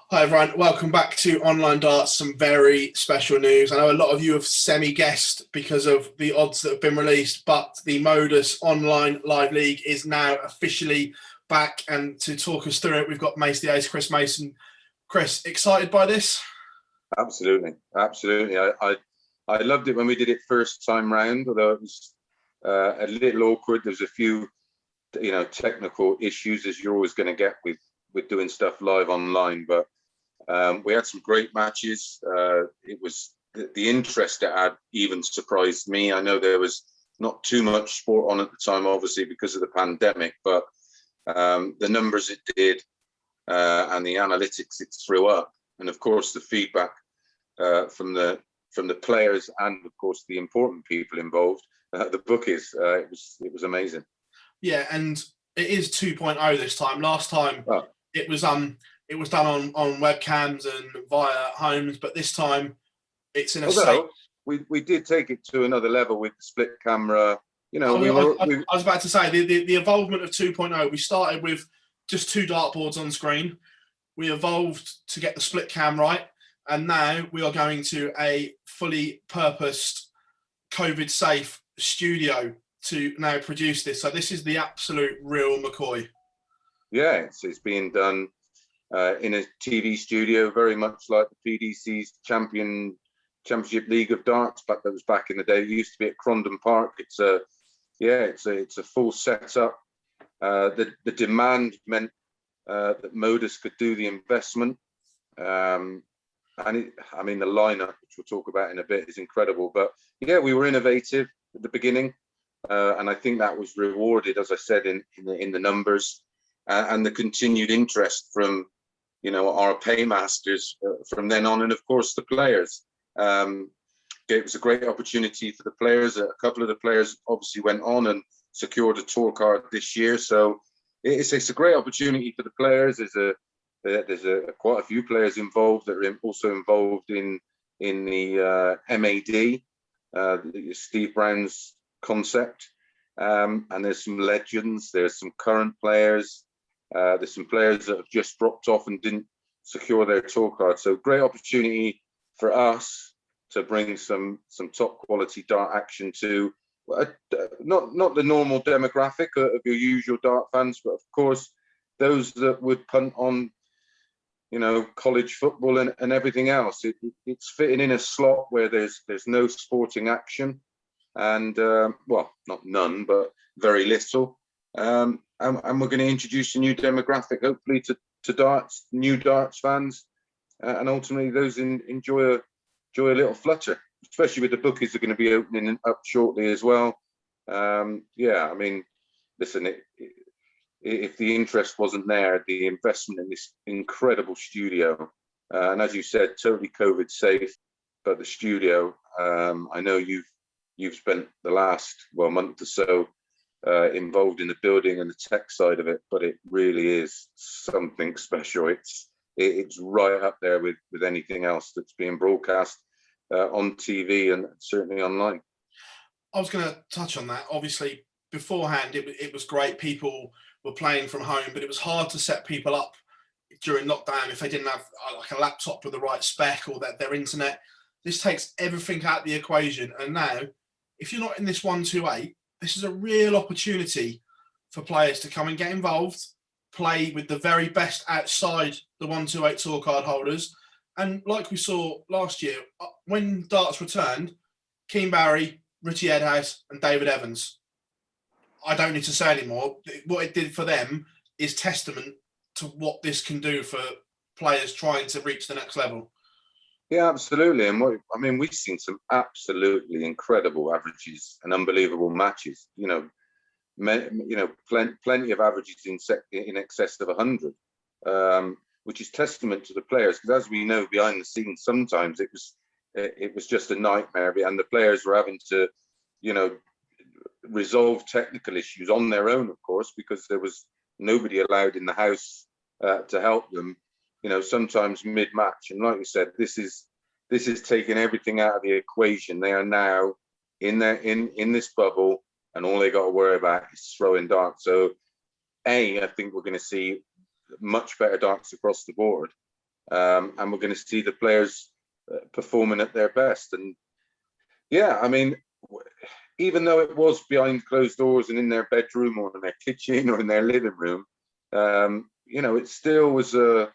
Hi everyone, welcome back to Online Darts. Some very special news. I know a lot of you have semi-guessed because of the odds that have been released, but the MODUS Online Live League is now officially back. And to talk us through it, we've got Mace the Ace, Chris Mason. Chris, excited by this? Absolutely. I loved it when we did it first time round, although it was a little awkward. There's a few, technical issues, as you're always going to get with doing stuff live online, but we had some great matches. It was the interest it had even surprised me. I know there was not too much sport on at the time, obviously because of the pandemic, but the numbers it did and the analytics it threw up, and of course the feedback from the players and of course the important people involved, the bookies. It was amazing. Yeah, and it is 2.0 this time. Last time it was done on webcams and via homes, but this time it's in a safe. We did take it to another level with the split camera. I was about to say the evolvement of 2.0. We started with just 2 dartboards on screen. We evolved to get the split cam right, and now we are going to a fully purposed, COVID-safe studio to now produce this. So this is the absolute real McCoy. Yeah, it's being done in a TV studio, very much like the PDC's Championship League of Darts, but that was back in the day. It used to be at Crondon Park. It's a full setup. The demand meant that MODUS could do the investment, and the lineup, which we'll talk about in a bit, is incredible. But yeah, we were innovative at the beginning, and I think that was rewarded, as I said, in the numbers and the continued interest from our paymasters from then on, and of course the players. It was a great opportunity for the players. A couple of the players obviously went on and secured a tour card this year, so it's a great opportunity for the players. There's quite a few players involved that are also involved in the MAD, Steve Brown's concept, and there's some legends. There's some current players. There's some players that have just dropped off and didn't secure their tour card. So great opportunity for us to bring some top quality dart action to not the normal demographic of your usual dart fans, but of course those that would punt on college football and everything else. It's fitting in a slot where there's no sporting action, and not none, but very little. And we're going to introduce a new demographic, hopefully, to darts, new darts fans, and ultimately those enjoy a little flutter, especially with the bookies that are going to be opening up shortly as well. Listen, if the interest wasn't there, the investment in this incredible studio, and as you said, totally COVID safe, but the studio, I know you've spent the last month or so involved in the building and the tech side of it, but it really is something special. It's right up there with anything else that's being broadcast on TV and certainly online. I was going to touch on that. Obviously, beforehand, it was great. People were playing from home, but it was hard to set people up during lockdown if they didn't have like a laptop with the right spec or their internet. This takes everything out of the equation. And now, if you're not in this 128, this is a real opportunity for players to come and get involved, play with the very best outside the 128 tour card holders. And like we saw last year, when darts returned, Keane Barry, Richie Edhouse and David Evans, I don't need to say anymore. What it did for them is testament to what this can do for players trying to reach the next level. Yeah, absolutely. And we've seen some absolutely incredible averages and unbelievable matches. Plenty of averages in excess of 100, which is testament to the players. Because as we know, behind the scenes, sometimes it was just a nightmare, and the players were having to, resolve technical issues on their own, of course, because there was nobody allowed in the house to help them. Sometimes mid-match, and like you said, this is taking everything out of the equation. They are now in this bubble, and all they got to worry about is throwing darts. So, I think we're going to see much better darts across the board, and we're going to see the players performing at their best. And yeah, I mean, even though it was behind closed doors and in their bedroom or in their kitchen or in their living room, it still was a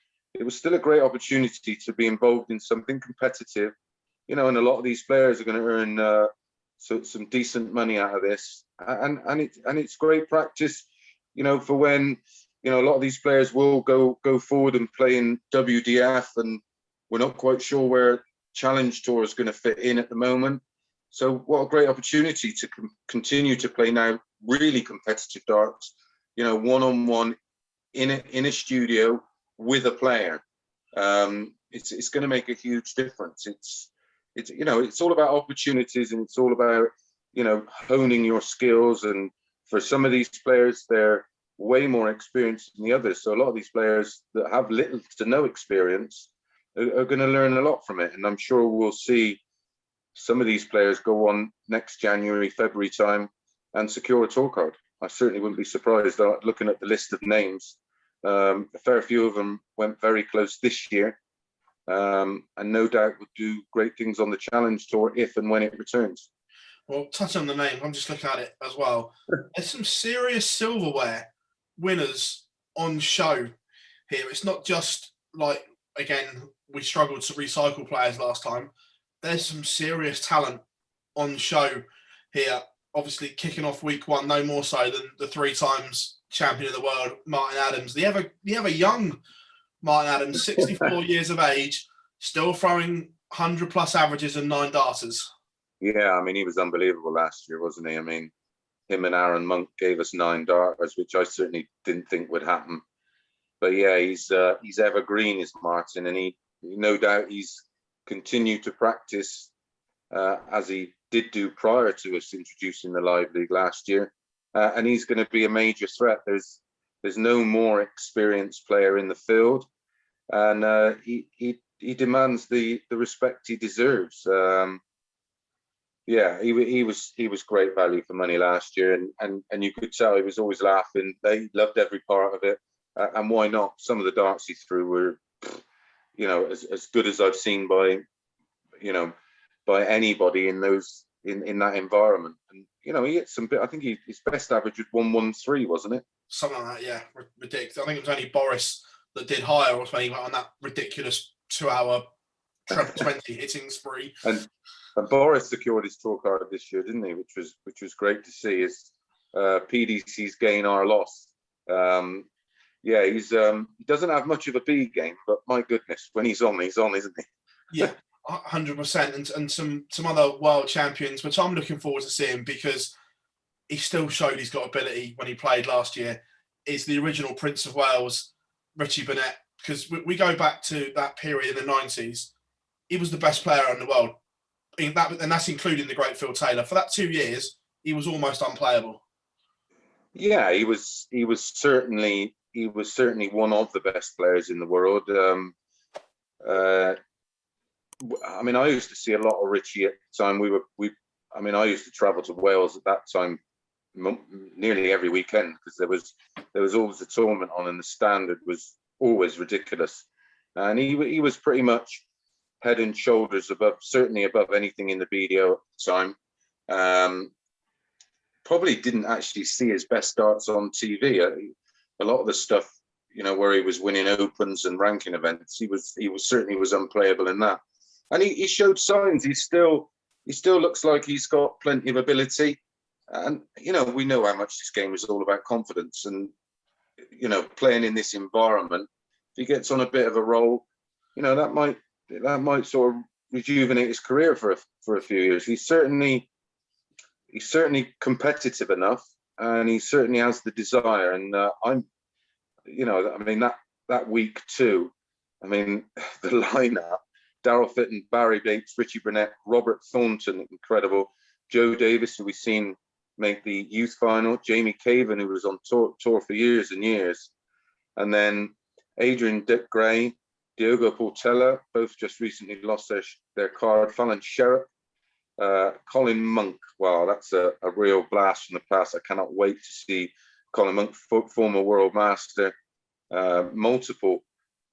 great opportunity to be involved in something competitive, and a lot of these players are going to earn some decent money out of this, and it's great practice, for when a lot of these players will go forward and play in WDF, and we're not quite sure where Challenge Tour is going to fit in at the moment. So what a great opportunity to continue to play now really competitive darts, one-on-one in a studio with a player. It's going to make a huge difference. It's all about opportunities, and it's all about honing your skills. And for some of these players, they're way more experienced than the others. So a lot of these players that have little to no experience are going to learn a lot from it. And I'm sure we'll see some of these players go on next January, February time and secure a tour card. I certainly wouldn't be surprised, looking at the list of names. A fair few of them went very close this year, and no doubt would do great things on the Challenge Tour if and when it returns. Well, touch on the name, I'm just looking at it as well. There's some serious silverware winners on show here. It's not just like, again, we struggled to recycle players last time. There's some serious talent on show here. Obviously, kicking off week one, no more so than the 3 times champion of the world, Martin Adams. The ever young Martin Adams, 64 years of age, still throwing 100+ averages and 9 darters. Yeah, I mean, he was unbelievable last year, wasn't he? I mean, him and Aaron Monk gave us 9 darters, which I certainly didn't think would happen. But yeah, he's evergreen, is Martin, and he no doubt he's continued to practice as he did do prior to us introducing the Live League last year, and he's going to be a major threat. There's no more experienced player in the field, and he demands the respect he deserves. Yeah, he was great value for money last year, and you could tell he was always laughing. They loved every part of it, and why not? Some of the darts he threw were, as good as I've seen by anybody in that environment. And he hit some bit. I think his best average was 113, wasn't it? Something like that, yeah. Ridiculous. I think it was only Boris that did higher, or when he went on that ridiculous 2-hour treble 20 hitting spree. And Boris secured his tour card this year, didn't he? Which was great to see. His PDC's gain our loss. Yeah, he doesn't have much of a B game, but my goodness, when he's on, isn't he? Yeah, 100%. And some other world champions, which I'm looking forward to seeing, because he still showed he's got ability when he played last year, is the original Prince of Wales, Richie Burnett. Because we go back to that period in the 90s, he was the best player in the world. And that's including the great Phil Taylor. For that 2 years, he was almost unplayable. Yeah, he was certainly one of the best players in the world. I mean, I used to see a lot of Richie at the time. I used to travel to Wales at that time nearly every weekend, because there was always a tournament on, and the standard was always ridiculous. And he was pretty much head and shoulders certainly above anything in the BDO at the time. Probably didn't actually see his best darts on TV. A lot of the stuff, where he was winning opens and ranking events, he certainly was unplayable in that. And he showed signs. He still looks like he's got plenty of ability. And we know how much this game is all about confidence, and playing in this environment. If he gets on a bit of a roll, that might sort of rejuvenate his career for a few years. He's certainly competitive enough, and he certainly has the desire. And that week too, the lineup: Daryl Fitton, Barry Bates, Richie Burnett, Robert Thornton, incredible. Joe Davis, who we've seen make the youth final. Jamie Caven, who was on tour for years and years. And then Adrian Dick Gray, Diogo Portela, both just recently lost their card. Fallon Sherritt, Colin Monk, wow, that's a real blast from the past. I cannot wait to see Colin Monk, former world master, multiple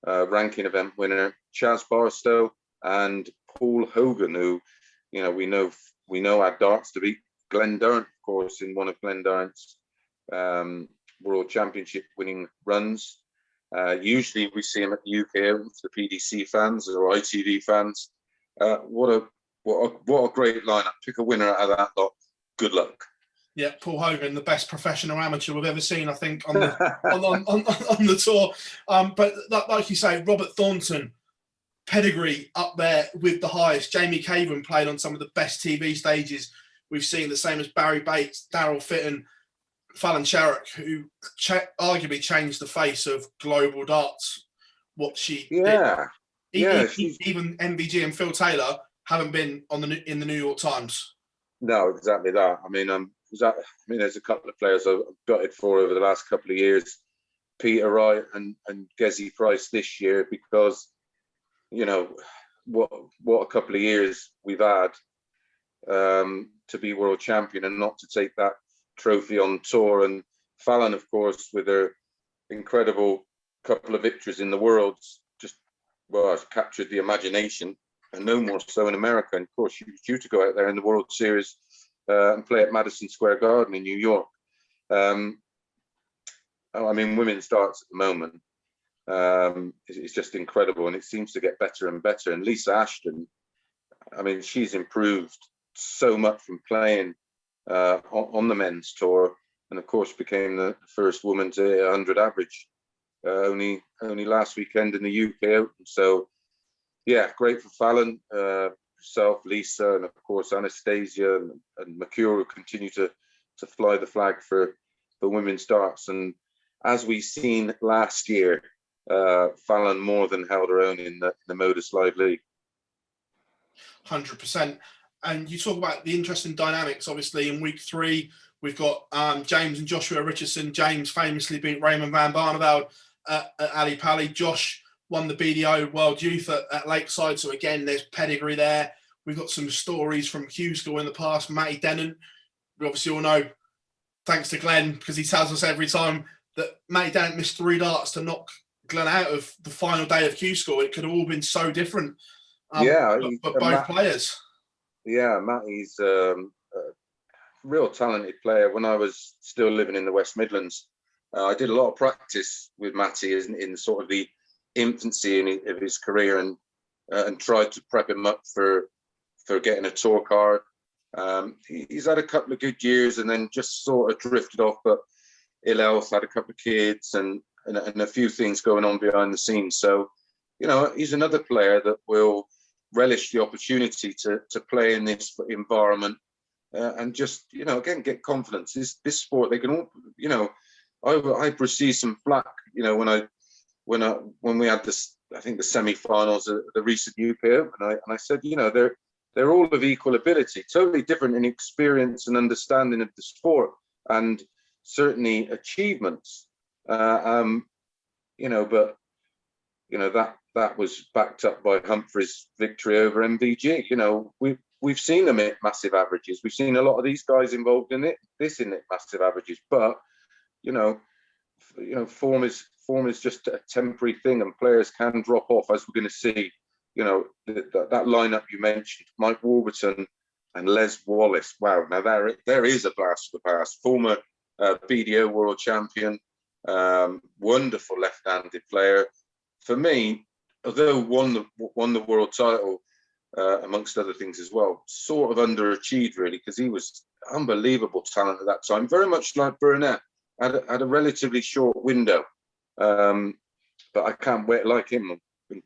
ranking event winner, Chaz Barstow and Paul Hogan, who, we know our darts to beat Glenn Durrant, of course, in one of Glenn Durrant's World Championship winning runs. Usually we see him at the UK Open for the PDC fans or ITV fans. What a great lineup. Pick a winner out of that lot. Good luck. Yeah, Paul Hogan, the best professional amateur we've ever seen, I think, on the on the tour. But like you say, Robert Thornton, pedigree up there with the highest. Jamie Caven played on some of the best TV stages we've seen, the same as Barry Bates, Darryl Fitton, Fallon Sherrock, who arguably changed the face of global darts. What she did. Even MVG and Phil Taylor haven't been in the New York Times. No, exactly that. I mean, there's a couple of players I've gutted for over the last couple of years, Peter Wright and Gezi Price this year, because what a couple of years we've had to be world champion and not to take that trophy on tour. And Fallon, of course, with her incredible couple of victories in the Worlds, has captured the imagination, and no more so in America. And of course, she was due to go out there in the World Series and play at Madison Square Garden in New York. Women's darts at the moment is just incredible, and it seems to get better and better. And Lisa Ashton, she's improved so much from playing on the men's tour, and of course became the first woman to hit 100 average only last weekend in the UK Open. So yeah, great for Fallon, herself, Lisa, and of course Anastasia and Mercure, who continue to fly the flag for women's darts. And as we seen last year, Fallon more than held her own in the MODUS Live League. 100%. And you talk about the interesting dynamics. Obviously, in week 3, we've got James and Joshua Richardson. James famously beat Raymond van Barneveld at Ali Pali. Josh won the BDO World Youth at Lakeside. So again, there's pedigree there. We've got some stories from Q School in the past. Matty Denon, we obviously all know, thanks to Glenn, because he tells us every time that Matty Denon missed 3 darts to knock Glenn out of the final day of Q School. It could have all been so different. But both players. Yeah, Matty's a real talented player. When I was still living in the West Midlands, I did a lot of practice with Matty in sort of the infancy of his career, and tried to prep him up for getting a tour card. He's had a couple of good years and then just sort of drifted off, but ill health, had a couple of kids and a few things going on behind the scenes. So, he's another player that will relish the opportunity to play in this environment and just, again, get confidence. This sport, they can all, I received some flack, when we had this, I think the semi-finals of the recent UK Open, and I said, they're all of equal ability, totally different in experience and understanding of the sport, and certainly achievements. That was backed up by Humphrey's victory over MVG. We've seen them hit massive averages. We've seen a lot of these guys involved in it, massive averages. But form is just a temporary thing, and players can drop off, as we're going to see. That lineup you mentioned, Mike Warburton and Les Wallace. Wow, now there is a blast from the past. Former BDO world champion, wonderful left-handed player. For me, although won the world title amongst other things as well, sort of underachieved really, because he was unbelievable talent at that time. Very much like Burnett, had a relatively short window, but I can't wait, like him and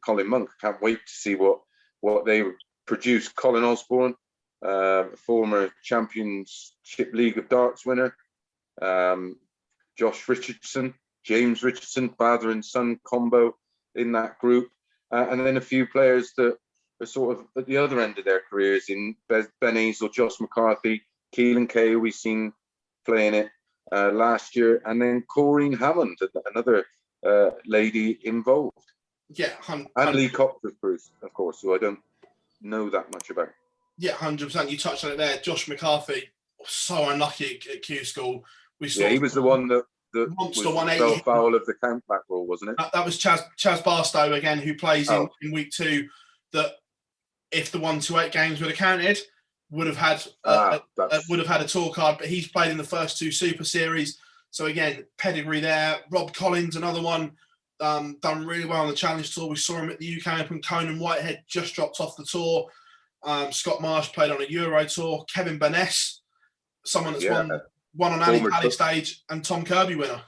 Colin Monk, I can't wait to see what they produce. Colin Osborne, former Championship League of Darts winner, Josh Richardson, James Richardson, father and son combo in that group, and then a few players that are sort of at the other end of their careers in Ben Hazel, Josh McCarthy, Keelan Kay, we've seen playing it last year, and then Corrine Hammond, another lady involved. Yeah, and Lee Coxford, Bruce, of course, who I don't know that much about. Yeah, 100%. You touched on it there. Josh McCarthy, so unlucky at Q School. We saw He was the one that monster was 180 fell hit. foul of the countback rule, wasn't it? That was Chaz Barstow again, who plays in week 2. That if the 128 games would have counted, would have had a tour card. But he's played in the first 2 Super Series, so again, pedigree there. Rob Collins, another one, done really well on the Challenge Tour. We saw him at the UK Open. Conan Whitehead just dropped off the tour. Scott Marsh played on a Euro Tour. Kevin Burness, someone that's won on Ali Pally stage, and Tom Kirby winner.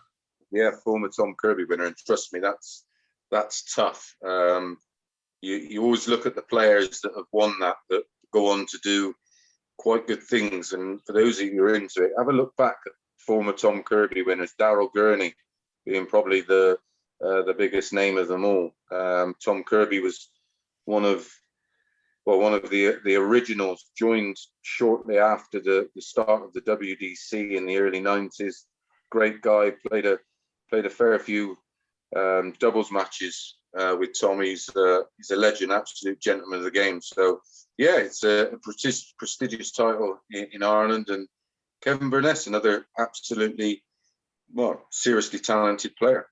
Yeah, former Tom Kirby winner, and trust me, that's tough. You always look at the players that have won that go on to do quite good things. And for those of you who are into it, have a look back at former Tom Kirby winners. Darryl Gurney being probably the biggest name of them all. Tom Kirby was one of the originals, joined shortly after the start of the WDC in the early 90s. Great guy, played a fair few doubles matches with Tom. He's a legend, absolute gentleman of the game. So yeah, it's a prestigious title in Ireland. And Kevin Burness, another absolutely seriously talented player.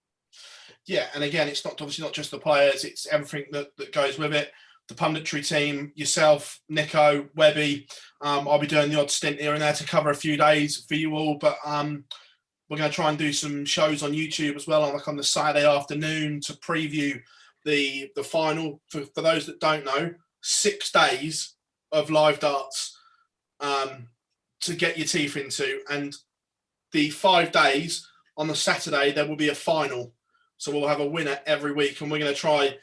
Yeah, and again, it's obviously not just the players; it's everything that goes with it. The punditry team, yourself, Nico, Webby. I'll be doing the odd stint here and there to cover a few days for you all, but we're going to try and do some shows on YouTube as well, like on the Saturday afternoon, to preview the final. For those that don't know, 6 days of live darts to get your teeth into, and the 5 days on the Saturday there will be a final. So we'll have a winner every week, and we're going to try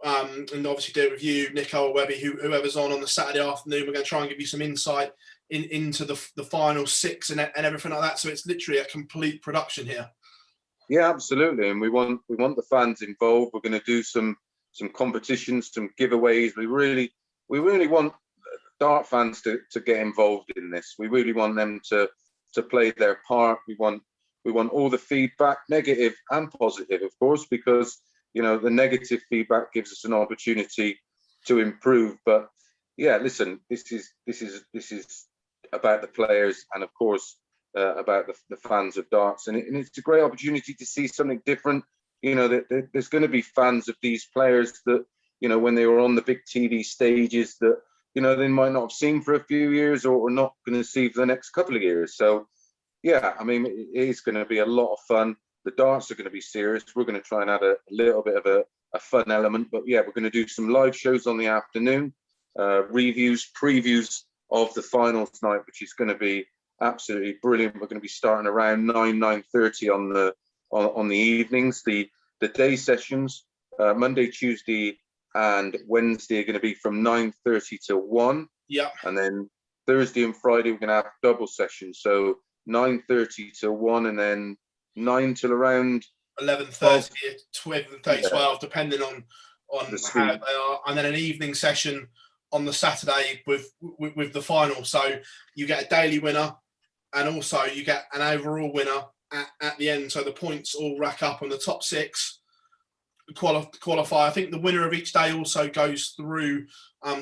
and obviously do it with you, Nico or Webby, whoever's on the Saturday afternoon. We're going to try and give you some insight into the final 6 and everything like that. So it's literally a complete production here. Yeah, absolutely. And we want the fans involved. We're going to do some competitions, some giveaways. We really want dart fans to get involved in this. We really want them to play their part. We want all the feedback, negative and positive, of course, because the negative feedback gives us an opportunity to improve. But yeah, listen, this is about the players and, of course, about the fans of darts, and it's a great opportunity to see something different. There's going to be fans of these players that when they were on the big TV stages that they might not have seen for a few years or not going to see for the next couple of years. So yeah, I mean, it is going to be a lot of fun. The darts are going to be serious. We're going to try and add a little bit of a fun element. But yeah, we're going to do some live shows on the afternoon, reviews, previews of the finals night, which is going to be absolutely brilliant. We're going to be starting around 9:30 on the evenings. The day sessions, Monday, Tuesday, and Wednesday are going to be from 9:30 to 1. Yeah. And then Thursday and Friday we're going to have double sessions. So 9:30 to 1, and then 9 till around 11:30, 12, depending on how they are, and then an evening session on the Saturday with the final. So you get a daily winner, and also you get an overall winner at the end. So the points all rack up, and the top 6 qualify. I think the winner of each day also goes through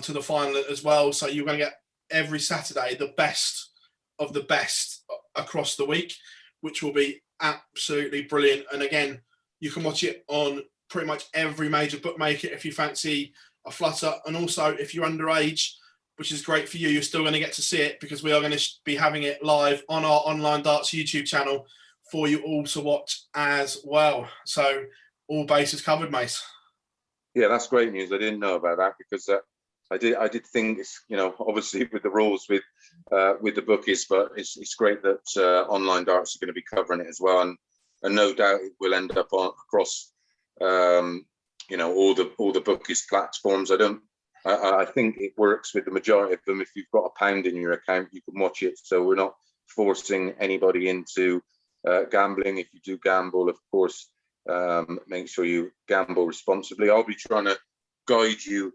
to the final as well. So you're going to get every Saturday the best of the best across the week, which will be absolutely brilliant. And again, you can watch it on pretty much every major bookmaker if you fancy a flutter. And also, if you're underage, which is great for you, you're still going to get to see it, because we are going to be having it live on our Online Darts YouTube channel for you all to watch as well. So all bases covered, mate. Yeah, that's great news. I didn't know about that, because I did think it's, obviously with the rules with the bookies, but it's great that Online Darts are going to be covering it as well, and no doubt it will end up across all the bookies platforms. I think it works with the majority of them. If you've got £1 in your account, you can watch it. So we're not forcing anybody into gambling. If you do gamble, of course, make sure you gamble responsibly. I'll be trying to guide you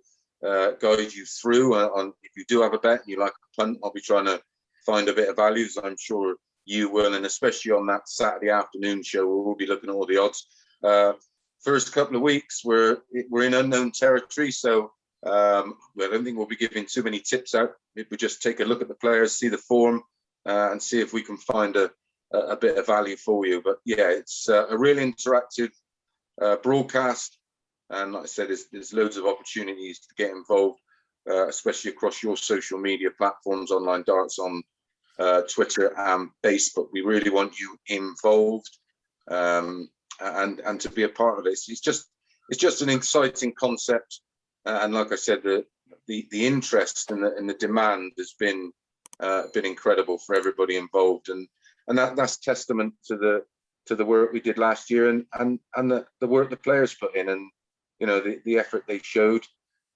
through on if you do have a bet and you like a punt. I'll be trying to find a bit of values. I'm sure you will, and especially on that Saturday afternoon show, we'll be looking at all the odds. First couple of weeks we're in unknown territory, so I don't think we'll be giving too many tips out. If we just take a look at the players, see the form, and see if we can find a bit of value for you. But yeah, it's a really interactive broadcast, and like I said, there's loads of opportunities to get involved, especially across your social media platforms, Online Darts on Twitter and Facebook. We really want you involved, and to be a part of this. It's just an exciting concept, and like I said, the interest and the demand has been incredible for everybody involved, and that's testament to the work we did last year, and the work the players put in, and the effort they showed.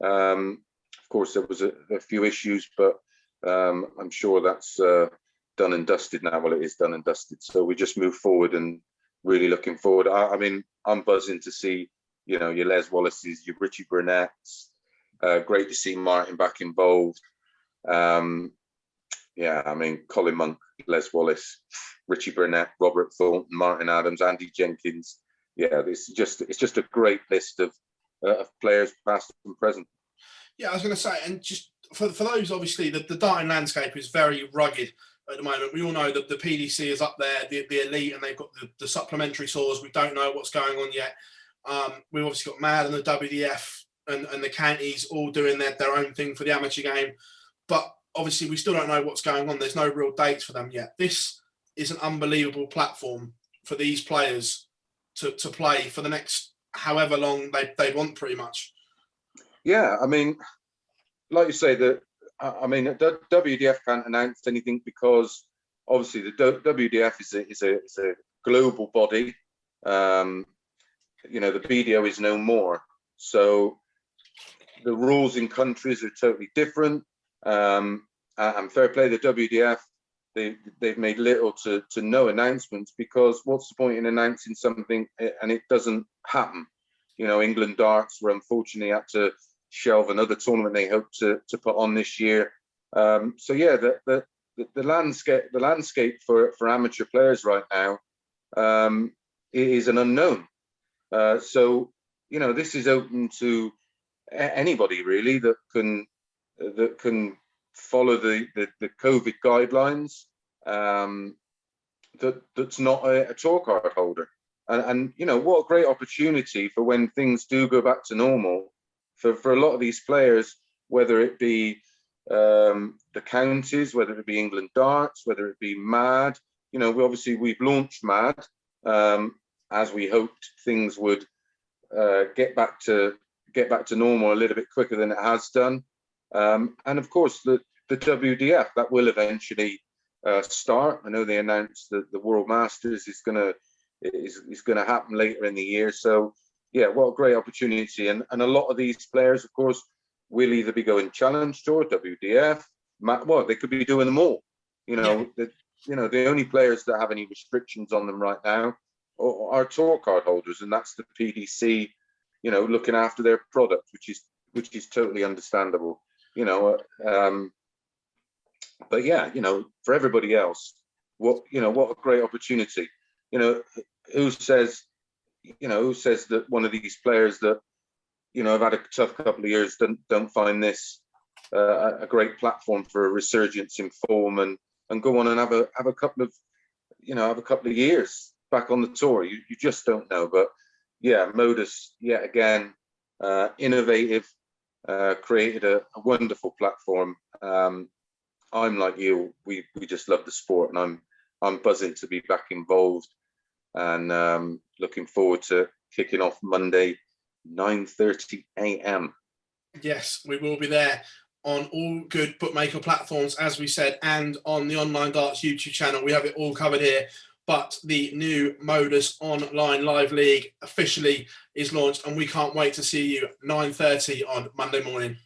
Of course, there was a few issues, but I'm sure that's done and dusted now. Well, it is done and dusted, so we just move forward, and really looking forward. I mean, I'm buzzing to see your Les Wallaces, your Richie Burnett's. Great to see Martin back involved. Yeah, I mean, Colin Monk, Les Wallace, Richie Burnett, Robert Thornton, Martin Adams, Andy Jenkins. Yeah, it's just a great list of players past and present. Yeah, I was going to say, and just for those, obviously, the darting landscape is very rugged at the moment. We all know that the PDC is up there, the elite, and they've got the supplementary source. We don't know what's going on yet. We've obviously got MAD and the WDF and the counties all doing their own thing for the amateur game. But obviously, we still don't know what's going on. There's no real dates for them yet. This is an unbelievable platform for these players to play for the next however long they want, pretty much. Yeah, I mean, like you say, the WDF can't announce anything because obviously the WDF is a global body. The BDO is no more, so the rules in countries are totally different. And fair play, the WDF, they've made little to no announcements, because what's the point in announcing something and it doesn't happen? England Darts were unfortunately had to shelve another tournament they hoped to put on this year. So yeah, the landscape for amateur players right now is an unknown. So this is open to anybody really that can follow the COVID guidelines. That's not a tour card holder, and what a great opportunity for when things do go back to normal for a lot of these players, whether it be the counties, whether it be England Darts, whether it be MAD. We've launched MAD as we hoped things would get back to normal a little bit quicker than it has done. And of course, the WDF, that will eventually start. I know they announced that the World Masters is going to happen later in the year. So yeah, what a great opportunity. And a lot of these players, of course, will either be going Challenge Tour, WDF, well, they could be doing them all. The only players that have any restrictions on them right now are tour card holders, and that's the PDC, looking after their product, which is totally understandable. But yeah, for everybody else, what a great opportunity. Who says that one of these players that have had a tough couple of years don't find this a great platform for a resurgence in form and go on and have a couple of years back on the tour. You just don't know. But yeah, Modus yet again, innovative, created a wonderful platform. I'm like you, we just love the sport, and I'm buzzing to be back involved, and looking forward to kicking off Monday, 9:30 a.m. Yes, we will be there on all good bookmaker platforms, as we said, and on the Online Darts YouTube channel. We have it all covered here. But the new MODUS Online Live League officially is launched, and we can't wait to see you 9:30 on Monday morning.